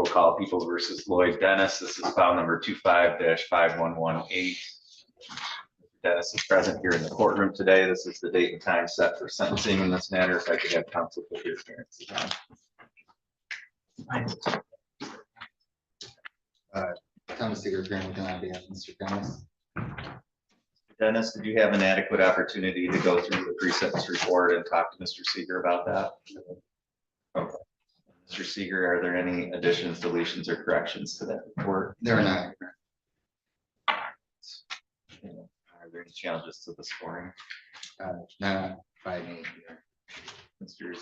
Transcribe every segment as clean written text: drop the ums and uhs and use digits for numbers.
robocall People versus Lloyd Dennis. This is file number 25-5118. Dennis is present here in the courtroom today. This is the date and time set for sentencing in this matter. If I could have counsel put your appearances on. Thomas Seeger, appearing on behalf of Mr. Dennis. Dennis, did you have an adequate opportunity to go through the pre-sentence report and talk to Mr. Seeger about that? Okay. Mr. Seeger, are there any additions, deletions, or corrections to that report? There are not. Are there any challenges to the scoring? Not by me. Mr.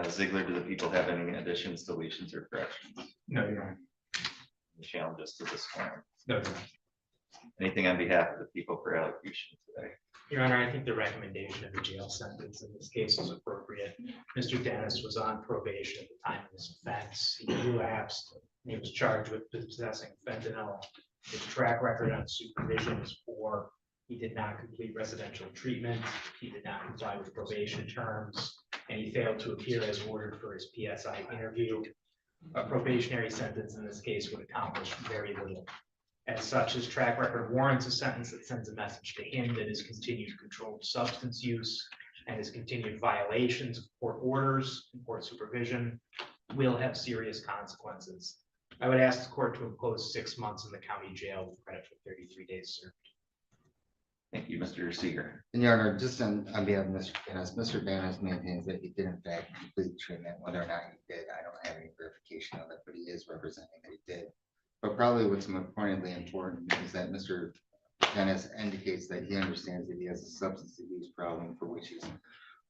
Ziegler, do the people have any additions, deletions, or corrections? No, Your Honor. Any challenges to the scoring? No, Your Honor. Anything on behalf of the people for elocution today? Your Honor, I think the recommendation of the jail sentence in this case is appropriate. Mr. Dennis was on probation at the time of this offense. He relapsed. He was charged with possessing fentanyl. His track record on supervision is poor. He did not complete residential treatment. He did not comply with probation terms, and he failed to appear as ordered for his PSI interview. A probationary sentence in this case would accomplish very little. As such, his track record warrants a sentence that sends a message to him that his continued controlled substance use and his continued violations of court orders and court supervision will have serious consequences. I would ask the court to impose 6 months in the county jail with credit for 33 days served. Thank you, Mr. Seeger. And Your Honor, just on behalf of Mr. Dennis maintains that he did in fact complete treatment. Whether or not he did, I don't have any verification of it, but he is representing that he did. But probably what's more pointedly important is that Mr. Dennis indicates that he understands that he has a substance abuse problem for which he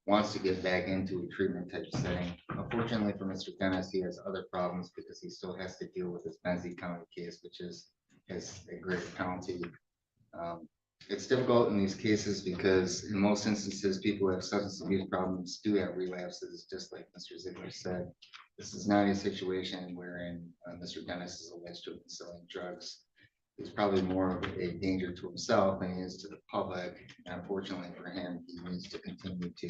wants to get back into a treatment type of setting. Unfortunately for Mr. Dennis, he has other problems because he still has to deal with his Benzie County case, which has a great penalty. It's difficult in these cases because in most instances, people who have substance abuse problems do have relapses, just like Mr. Ziegler said. This is not a situation wherein Mr. Dennis is alleged to have been selling drugs. He's probably more of a danger to himself than he is to the public. And unfortunately for him, he needs to continue to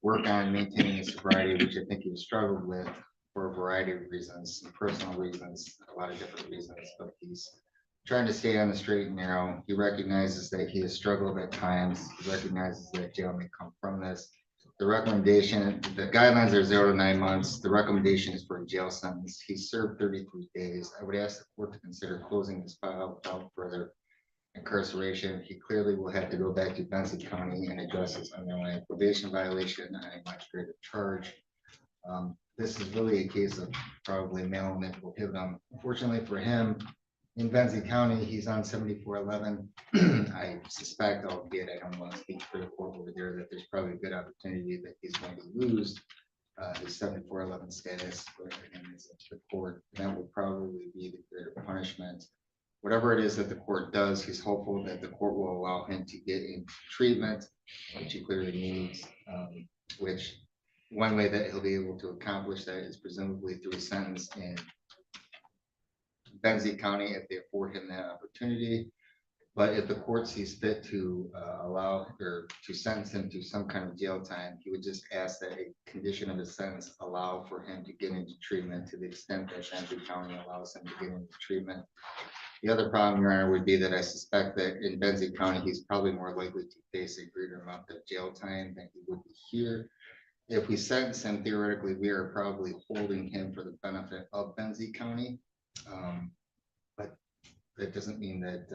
work on maintaining his sobriety, which I think he's struggled with for a variety of reasons, some personal reasons, a lot of different reasons, but he's trying to stay on the straight and narrow. He recognizes that he has struggled at times. He recognizes that jail may come from this. The recommendation, the guidelines are 0 to 9 months. The recommendation is for a jail sentence. He served 33 days. I would ask the court to consider closing this file without further incarceration. He clearly will have to go back to Benzie County and address his underlying probation violation on a much greater charge. This is really a case of probably mail and prohibitum. Unfortunately for him, in Benzie County, he's on 7411. I suspect, albeit I don't want to speak for the court over there, that there's probably a good opportunity that he's going to lose his 7411 status for him as the court. And that will probably be the greater punishment. Whatever it is that the court does, he's hopeful that the court will allow him to get into treatment, which he clearly needs, which one way that he'll be able to accomplish that is presumably through a sentence in Benzie County if they afford him that opportunity. But if the court sees fit to allow or to sentence him to some kind of jail time, he would just ask that a condition of his sentence allow for him to get into treatment to the extent that Benzie County allows him to get into treatment. The other problem, Your Honor, would be that I suspect that in Benzie County, he's probably more likely to face a greater amount of jail time than he would be here. If we sentence him, theoretically, we are probably holding him for the benefit of Benzie County. But that doesn't mean that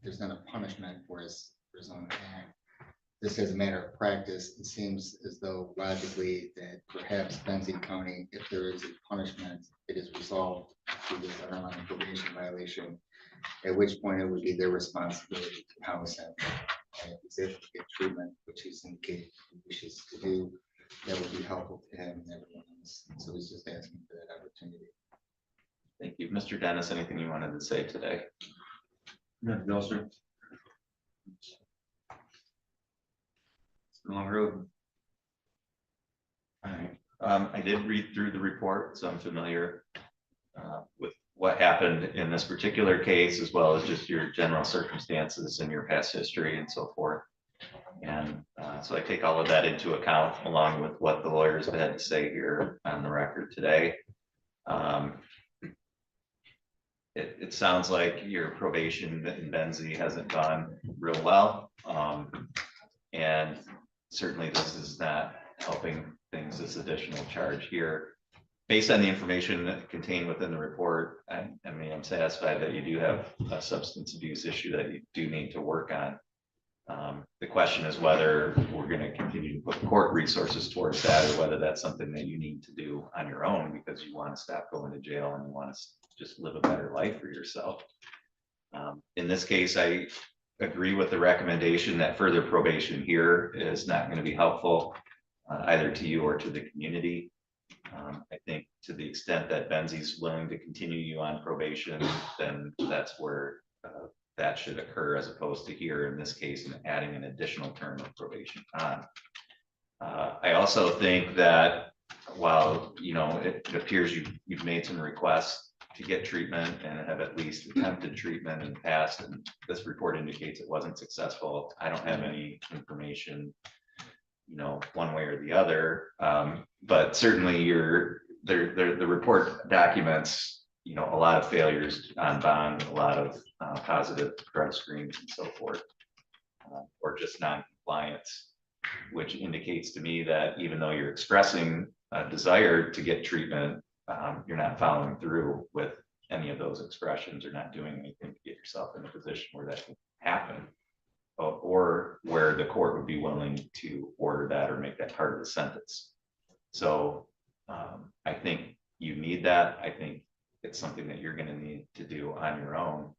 there's not a punishment for his own act. Just as a matter of practice, it seems as though logically that perhaps Benzie County, if there is a punishment, it is resolved through this underlying probation violation, at which point it would be their responsibility to house him. And if he's able to get treatment, which he's indicated he wishes to do, that would be helpful to him and everyone else. So he's just asking for that opportunity. Thank you. Mr. Dennis, anything you wanted to say today? No, sir. It's a long road. All right. I did read through the report, so I'm familiar with what happened in this particular case, as well as just your general circumstances and your past history and so forth. And so I take all of that into account, along with what the lawyers have had to say here on the record today. it sounds like your probation in Benzie hasn't gone real well. And certainly this is not helping things, this additional charge here. Based on the information that contained within the report, I mean, I'm satisfied that you do have a substance abuse issue that you do need to work on. The question is whether we're going to continue to put court resources towards that, or whether that's something that you need to do on your own because you want to stop going to jail and you want to just live a better life for yourself. In this case, I agree with the recommendation that further probation here is not going to be helpful either to you or to the community. I think to the extent that Benzie's willing to continue you on probation, then that's where that should occur, as opposed to here in this case and adding an additional term of probation on. I also think that while it appears you've made some requests to get treatment and have at least attempted treatment in the past, and this report indicates it wasn't successful. I don't have any information one way or the other, but certainly the report documents a lot of failures on bond, a lot of positive drug screens and so forth, or just non-compliance, which indicates to me that even though you're expressing a desire to get treatment, you're not following through with any of those expressions, or not doing anything to get yourself in a position where that can happen, or where the court would be willing to order that or make that part of the sentence. So I think you need that. I think it's something that you're going to need to do on your own,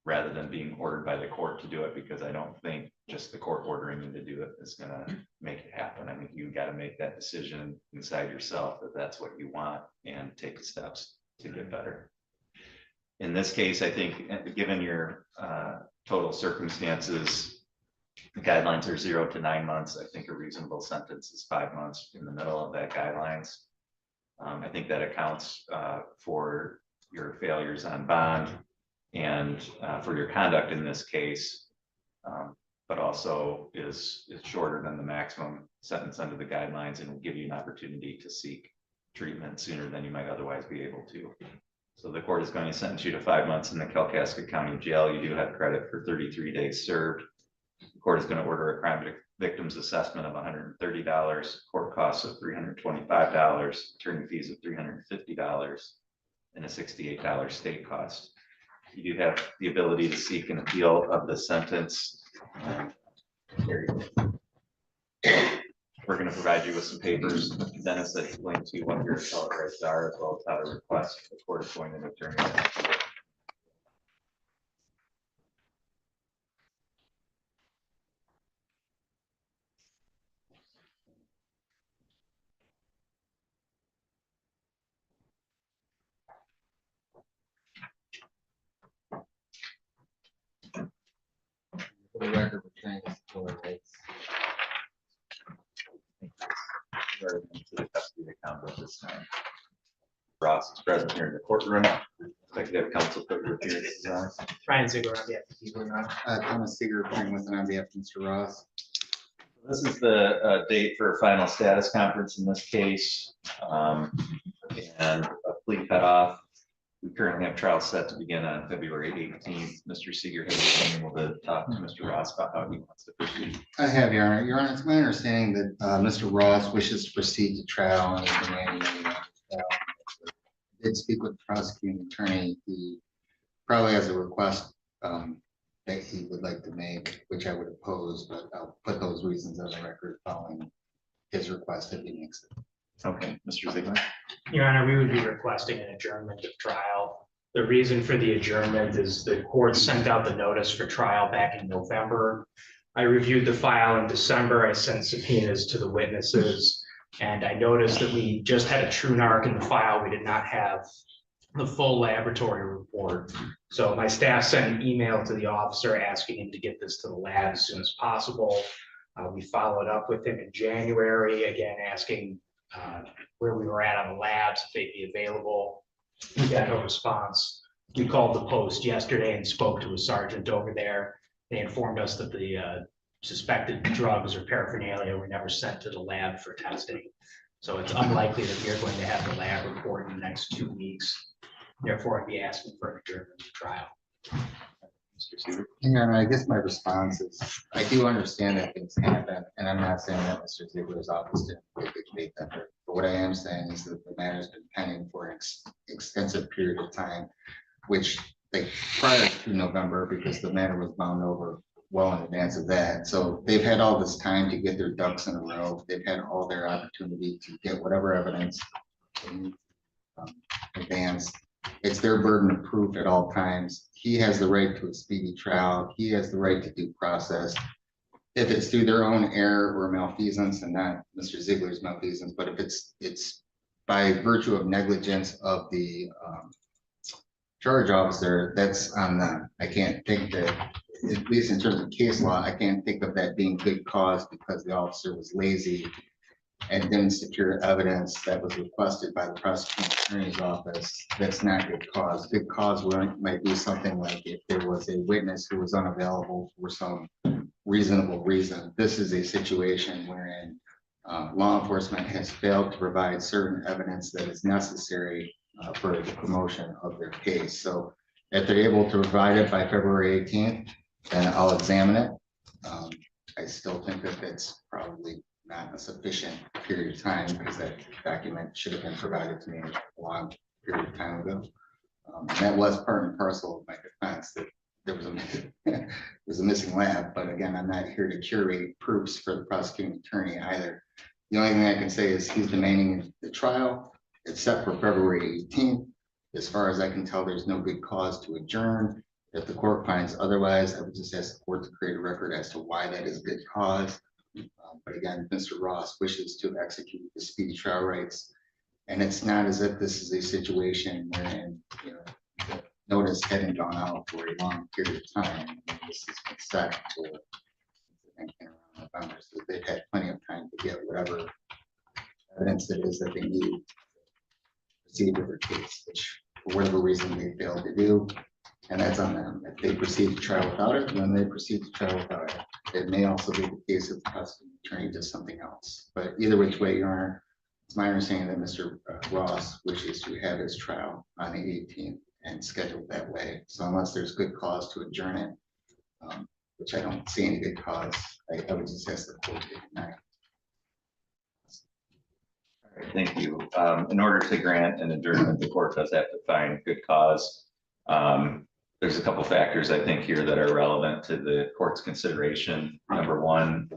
rather than being ordered by the court to do it, because I don't think just the court ordering you to do it is going to make it happen. I think you've got to make that decision inside yourself that that's what you want and take the steps to get better. In this case, I think given your total circumstances, the guidelines are 0 to 9 months. I think a reasonable sentence is 5 months in the middle of that guidelines. I think that accounts for your failures on bond and for your conduct in this case, but also is shorter than the maximum sentence under the guidelines, and will give you an opportunity to seek treatment sooner than you might otherwise be able to. So the court is going to sentence you to 5 months in the Kalkaska County Jail. You do have credit for 33 days served. The court is going to order a crime victims assessment of $130, court costs of $325, attorney fees of $350, and a $68 state cost. You do have the ability to seek an appeal of the sentence. We're going to provide you with some papers, Dennis, that explain to you what your appellate rights are, as well as how to request the court appointed attorney. For the record, we're trying to support our rights. Rather than to the custody account at this time. Ross is present here in the courtroom. Executive counsel for the appearances on. Ryan Ziegler on behalf of people. Thomas Seeger, appearing with on behalf of Mr. Ross. This is the date for a final status conference in this case, and a plea cutoff. We currently have trial set to begin on February 18th. Mr. Seeger has been able to talk to Mr. Ross about how he wants to proceed. I have, Your Honor. Your Honor, it's my understanding that Mr. Ross wishes to proceed to trial and he's demanding that he wants to trial. I did speak with the prosecuting attorney. He probably has a request that he would like to make, which I would oppose, but I'll put those reasons on the record following his request if he makes it. Okay, Mr. Ziegler. Your Honor, we would be requesting an adjournment of trial. The reason for the adjournment is the court sent out the notice for trial back in November. I reviewed the file in December. I sent subpoenas to the witnesses, and I noticed that we just had a true narc in the file. We did not have the full laboratory report. So my staff sent an email to the officer asking him to get this to the lab as soon as possible. We followed up with him in January, again asking where we were at on the labs, if they'd be available. We got no response. We called the post yesterday and spoke to a sergeant over there. They informed us that the suspected drugs or paraphernalia were never sent to the lab for testing. So it's unlikely that we are going to have the lab report in the next 2 weeks. Therefore, I'd be asking for an adjournment to trial. Mr. Seaver? Yeah, I guess my response is, I do understand that things happen, and I'm not saying that Mr. Ziegler's office didn't make a good faith effort. But what I am saying is that the matter's been pending for an extensive period of time, which like prior to November, because the matter was bound over well in advance of that. So they've had all this time to get their ducks in a row. They've had all their opportunity to get whatever evidence in advance. It's their burden of proof at all times. He has the right to a speedy trial. He has the right to due process. If it's through their own error or malfeasance, and not Mr. Ziegler's malfeasance, but if it's by virtue of negligence of the charge officer, that's on them. I can't think that, at least in terms of case law, I can't think of that being good cause because the officer was lazy and didn't secure evidence that was requested by the prosecuting attorney's office. That's not good cause. Good cause might be something like if there was a witness who was unavailable for some reasonable reason. This is a situation wherein law enforcement has failed to provide certain evidence that is necessary for the promotion of their case. So if they're able to provide it by February 18th, then I'll examine it. I still think that that's probably not a sufficient period of time because that document should have been provided to me a long period of time ago. And that was part and parcel of my defense that there was a missing lab. But again, I'm not here to curate proofs for the prosecuting attorney either. The only thing I can say is he's demanding the trial. It's set for February 18th. As far as I can tell, there's no good cause to adjourn. If the court finds otherwise, I would just ask the court to create a record as to why that is good cause. But again, Mr. Ross wishes to execute the speedy trial rights. And it's not as if this is a situation wherein, you know, the notice hadn't gone out for a long period of time. This has been set for, I think, around November. So they've had plenty of time to get whatever evidence it is that they need to proceed with their case, which for whatever reason they failed to do. And that's on them. If they proceed to trial without it, then they proceed to trial without it. It may also be the case if the prosecuting attorney does something else. But either which way, Your Honor, it's my understanding that Mr. Ross wishes to have his trial on the 18th and scheduled that way. So unless there's good cause to adjourn it, which I don't see any good cause, I would just ask the court to deny. All right, thank you. In order to grant an adjournment, the court does have to find good cause. There's a couple factors I think here that are relevant to the court's consideration. Number one,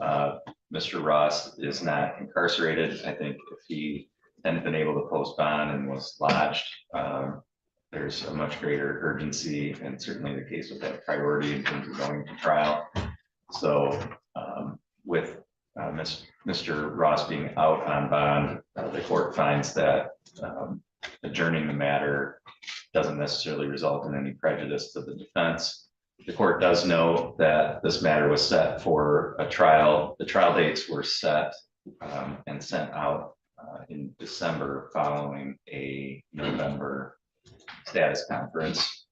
Mr. Ross is not incarcerated. I think if he hadn't been able to post bond and was lodged, there's a much greater urgency, and certainly the case would have priority in terms of going to trial. So with Mr. Ross being out on bond, the court finds that adjourning the matter doesn't necessarily result in any prejudice to the defense. The court does know that this matter was set for a trial. The trial dates were set and sent out in December following a November status conference.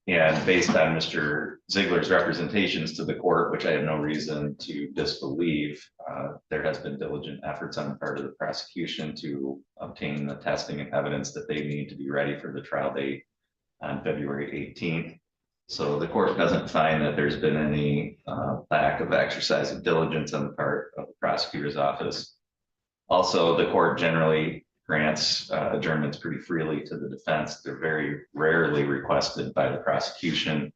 And based on Mr. Ziegler's representations to the court, which I have no reason to disbelieve, there has been diligent efforts on the part of the prosecution to obtain the testing and evidence that they need to be ready for the trial date on February 18th. So the court doesn't find that there's been any lack of exercise of diligence on the part of the prosecutor's office. Also, the court generally grants adjournments pretty freely to the defense. They're very rarely requested by the prosecution.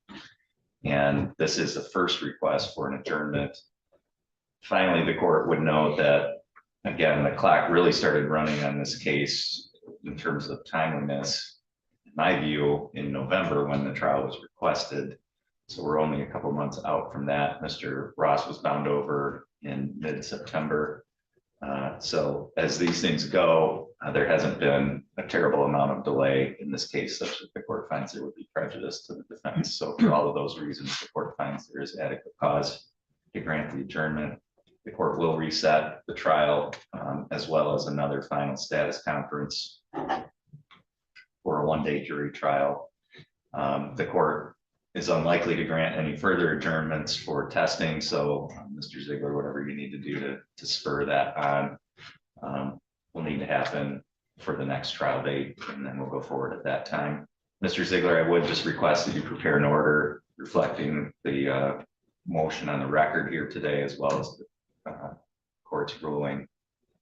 And this is the first request for an adjournment. Finally, the court would note that, again, the clock really started running on this case in terms of timeliness, in my view, in November when the trial was requested. So we're only a couple months out from that. Mr. Ross was bound over in mid-September. So as these things go, there hasn't been a terrible amount of delay in this case, such that the court finds there would be prejudice to the defense. So for all of those reasons, the court finds there is adequate cause to grant the adjournment. The court will reset the trial as well as another final status conference for a one-day jury trial. The court is unlikely to grant any further adjournments for testing. So Mr. Ziegler, whatever you need to do to spur that on will need to happen for the next trial date, and then we'll go forward at that time. Mr. Ziegler, I would just request that you prepare an order reflecting the motion on the record here today, as well as the court's ruling,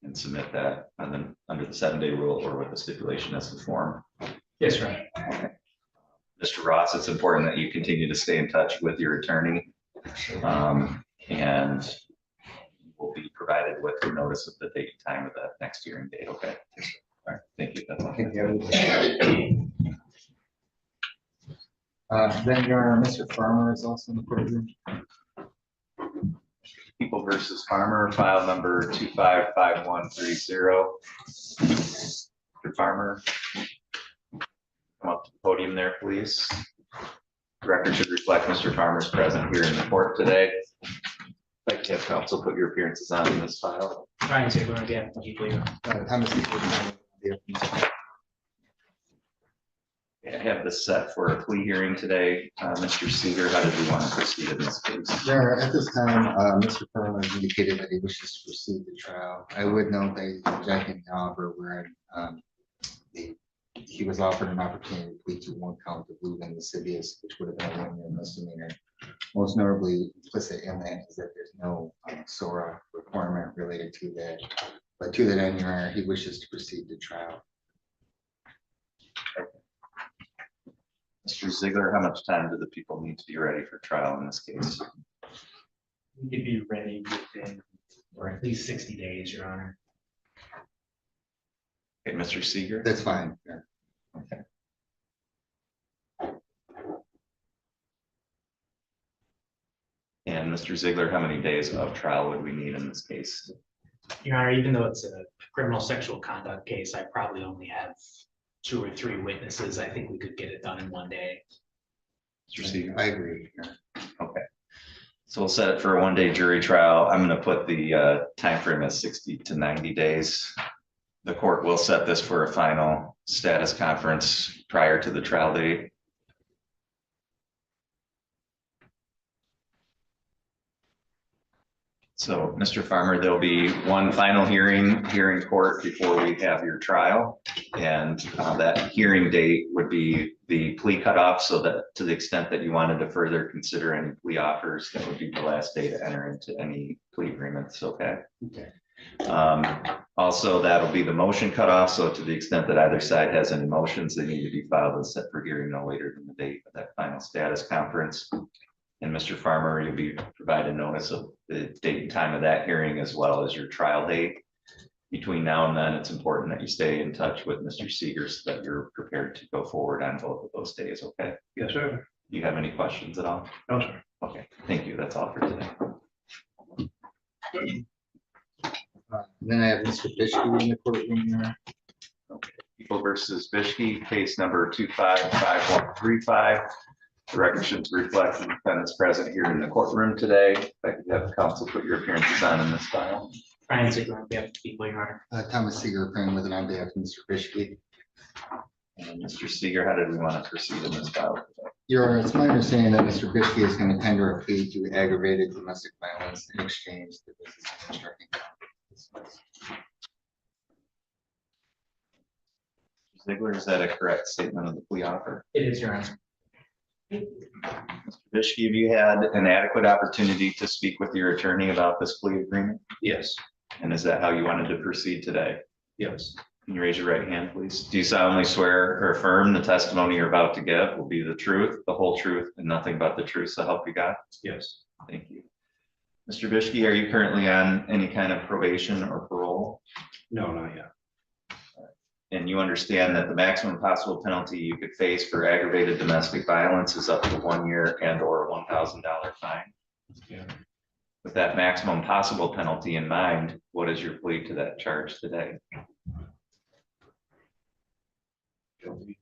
and submit that under the 7-day rule or with the stipulation as the form. Yes, sir. Okay. Mr. Ross, it's important that you continue to stay in touch with your attorney, and will be provided with the notice of the date and time of the next hearing date. Okay. All right. Thank you. That's all. Then your Honor, Mr. Farmer is also in the courtroom. People versus Farmer, file number 255130. Mr. Farmer, come up to the podium there, please. The record should reflect Mr. Farmer's present here in the court today. I'd like to have counsel put your appearances on in this file. Ryan Ziegler on behalf of the people. Thomas. I have this set for a plea hearing today. Mr. Seeger, how did you want to proceed in this case? Your Honor, at this time, Mr. Farmer has indicated that he wishes to proceed the trial. I would note that he's rejecting the offer where he was offered an opportunity to plead to one count of lewd lascivious, which would have been a 1-year misdemeanor. Most notably implicit in that is that there's no SORA requirement related to that. But to that end, Your Honor, he wishes to proceed to trial. Mr. Ziegler, how much time do the people need to be ready for trial in this case? We could be ready within, or at least 60 days, Your Honor. Okay, Mr. Seeger? That's fine. Yeah. Okay. And Mr. Ziegler, how many days of trial would we need in this case? Your Honor, even though it's a criminal sexual conduct case, I probably only have 2 or 3 witnesses. I think we could get it done in 1 day. Mr. Seeger? I agree. Yeah. Okay. So we'll set it for a 1-day jury trial. I'm going to put the time frame as 60 to 90 days. The court will set this for a final status conference prior to the trial date. So, Mr. Farmer, there'll be one final hearing here in court before we have your trial. And that hearing date would be the plea cutoff, so that to the extent that you wanted to further consider any plea offers, that would be the last day to enter into any plea agreements, okay? Okay. Also, that'll be the motion cutoff, so to the extent that either side has any motions, they need to be filed and set for hearing no later than the date of that final status conference. And Mr. Farmer, you'll be provided notice of the date and time of that hearing as well as your trial date. Between now and then, it's important that you stay in touch with Mr. Seeger so that you're prepared to go forward on both of those days, okay? Yes, sir. Do you have any questions at all? No, sir. Okay, thank you. That's all for today. Then I have Mr. Bishke in the courtroom here. Okay. People versus Bishke, case number 255135. The record should reflect the defendants present here in the courtroom today. If I could have counsel put your appearances on in this file. Ryan Ziegler on behalf of the people, Your Honor. Thomas Seeger appearing with an on behalf of Mr. Bishke. And Mr. Seeger, how did we want to proceed in this file today? Your Honor, it's my understanding that Mr. Bishke is going to tender a plea to aggravated domestic violence in exchange for this is instructing. Ziegler, is that a correct statement of the plea offer? It is, Your Honor. Mr. Bishke, have you had an adequate opportunity to speak with your attorney about this plea agreement? Yes, And is that how you wanted to proceed today? yes, Can you raise your right hand, please? Do you solemnly swear or affirm the testimony you're about to give will be the truth, the whole truth, and nothing but the truth, so help you God? yes. Thank you. Mr. Bishke, are you currently on any kind of probation or parole? No, not yet. And you understand that the maximum possible penalty you could face for aggravated domestic violence is up to 1 year and or a $1,000 fine? Yeah. With that maximum possible penalty in mind, what is your plea to that charge today? Guilty.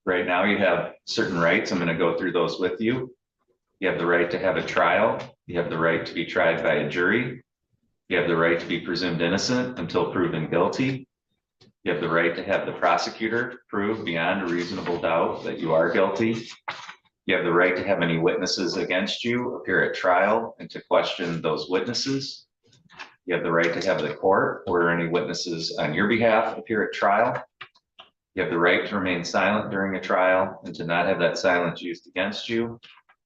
Right now, you have certain rights. I'm going to go through those with you. You have the right to have a trial. You have the right to be tried by a jury. You have the right to be presumed innocent until proven guilty. You have the right to have the prosecutor prove beyond a reasonable doubt that you are guilty. You have the right to have any witnesses against you appear at trial and to question those witnesses. You have the right to have the court or any witnesses on your behalf appear at trial. You have the right to remain silent during a trial and to not have that silence used against you,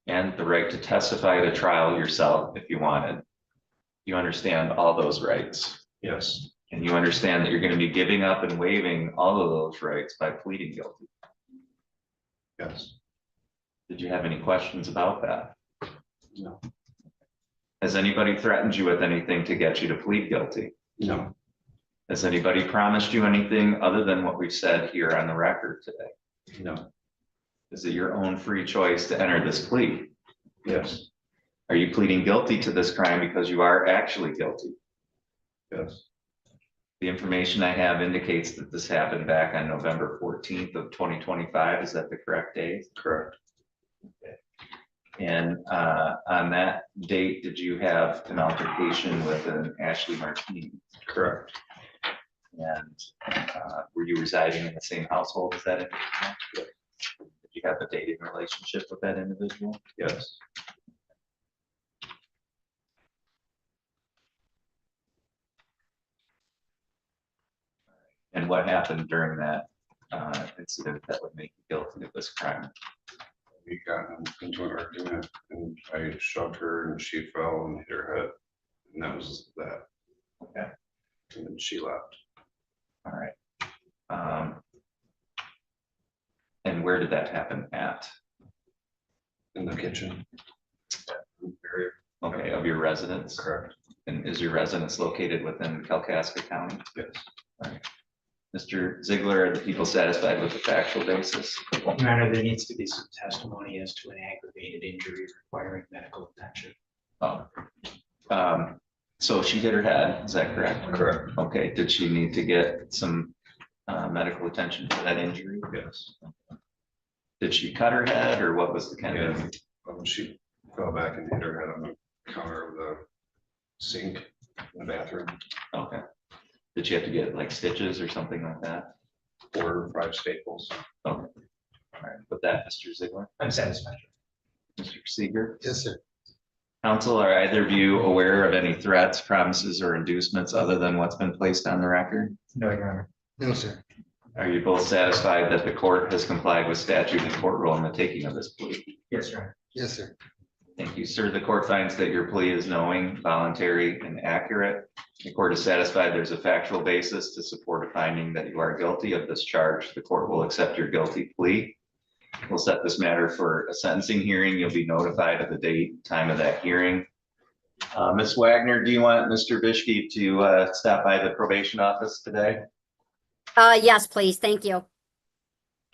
and the right to testify at a trial yourself if you wanted. You understand all those rights, Yes, and you understand that you're going to be giving up and waiving all of those rights by pleading guilty. yes, Did you have any questions about that? no, Has anybody threatened you with anything to get you to plead guilty? no, Has anybody promised you anything other than what we've said here on the record today? no, Is it your own free choice to enter this plea? yes, Are you pleading guilty to this crime because you are actually guilty? yes, The information I have indicates that this happened back on November 14th of 2025. Is that the correct date? correct, And on that date, did you have an altercation with an Ashley Martinez? correct, And were you residing in the same household as that individual? Did you have a dating relationship with that individual? yes. And what happened during that incident that would make you guilty of this crime? We got into an argument and I shoved her and she fell and hit her head. And that was that. Okay. And then she left All right. And where did that happen at? in the kitchen. Area. Okay, of your residence? Correct, And is your residence located within Kalkaska County? yes, Mr. Ziegler, are the people satisfied with the factual basis? Your Honor, there needs to be some testimony as to an aggravated injury requiring medical attention. Oh. So she hit her head, is that correct? correct, Okay, did she need to get some medical attention for that injury? yes. Did she cut her head or what was the kind of? She fell back and hit her head on the counter of the sink in the bathroom. Okay. Did she have to get like stitches or something like that? 4 or 5 staples. Okay. All right, with that, Mr. Ziegler, I'm satisfied. Mr. Seeger, Yes, sir. counsel, are either of you aware of any threats, promises, or inducements other than what's been placed on the record? No, Your Honor. No, sir. Are you both satisfied that the court has complied with statute and court rule in the taking of this plea? Yes, Your Honor. Yes, sir. Thank you, sir. The court finds that your plea is knowing, voluntary, and accurate. The court is satisfied there's a factual basis to support a finding that you are guilty of this charge. The court will accept your guilty plea. We'll set this matter for a sentencing hearing. You'll be notified of the date, time of that hearing. Ms. Wagner, do you want Mr. Bishke to stop by the probation office today? Yes, please. Thank you.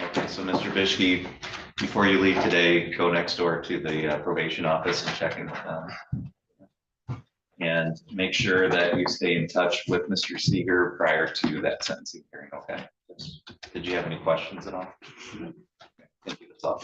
Okay, so Mr. Bishke, before you leave today, go next door to the probation office and check in with them. And make sure that you stay in touch with Mr. Seeger prior to that sentencing hearing, okay? Did you have any questions at all? Thank you, that's all.